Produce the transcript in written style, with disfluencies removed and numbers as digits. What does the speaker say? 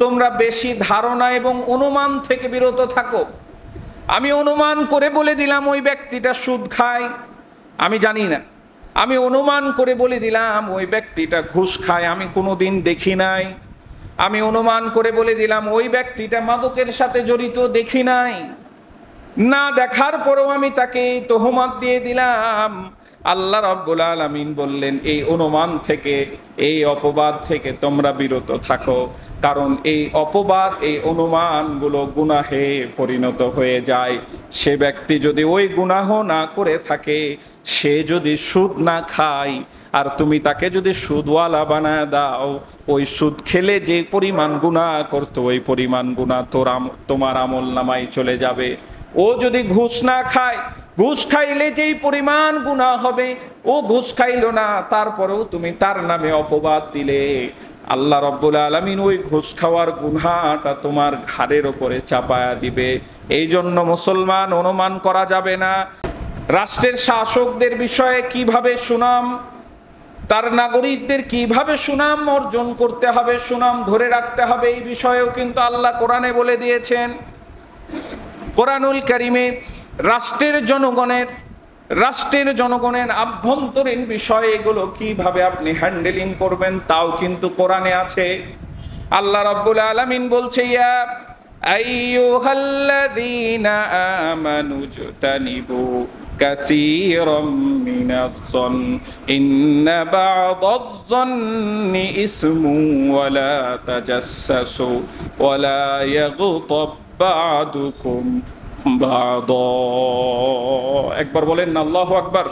তোমরা বেশি ধারণা এবং অনুমান থেকে বিরত থাকো। আমি অনুমান করে বলে দিলাম ওই ব্যক্তিটা সুদ খায়, আমি জানি না। আমি অনুমান করে বলে দিলাম ওই ব্যক্তিটা ঘুষ খায়, আমি কোনোদিন দেখি নাই। আমি অনুমান করে বলে দিলাম ওই ব্যক্তিটা মাদকের সাথে জড়িত, দেখি নাই। না দেখার পরেও আমি তাকে তোহমত দিয়ে দিলাম। আল্লাহ রাব্বুল আলামিন বললেন, এই অনুমান থেকে, এই অপবাদ থেকে তোমরা বিরত থাকো, কারণ এই অপবাদ, এই অনুমানগুলো গুনাহে পরিণত হয়ে যায়। সে ব্যক্তি যদি ওই গুনাহ না করে থাকে, সে যদি সুদ না খায়, আর তুমি তাকে যদি সুদওয়ালা বানায় দাও, ওই সুদ খেলে যে পরিমাণ গুনাহ করতো, ওই পরিমাণ গুনাহ তোমার আমল নামায় চলে যাবে। ও যদি ঘুষ না খায়, ঘুষ খাইলে যেই পরিমাণ গুনাহ হবে, ও ঘুষ খাইলো না, তারপরেও তুমি তার নামে অপবাদ দিলে, আল্লাহ রাব্বুল আলামিন ওই ঘুষ খাওয়ার গুনাহটা তোমার ঘাড়ের ওপরে চাপায়া দিবে। এই জন্য মুসলমান, অনুমান করা যাবে না। রাষ্ট্রের শাসকদের বিষয়ে কিভাবে সুনাম, তার নাগরিকদের কিভাবে সুনাম অর্জন করতে হবে, সুনাম ধরে রাখতে হবে, এই বিষয়েও কিন্তু আল্লাহ কোরআনে বলে দিয়েছেন। কোরআনুল কারীমে রাষ্ট্রের জনগণের আভ্যন্তরীণ বিষয়, এগুলো কিভাবে আপনি হ্যান্ডেলিং করবেন, তাও কিন্তু কোরআনে আছে। আল্লাহ রাব্বুল আলামিন বলছে, ইয়া আইয়ুহাল্লাযীনা আমানু জতানিবু কাসীরাম মিনাজ-যন ইন্না বা'দাজ-যন্নি ইসমুন ওয়া লা তাজাসসাসু ওয়া লা ইয়াগতাব বা'দুকুম বা'দা। একবার বলেন না আল্লাহু আকবার।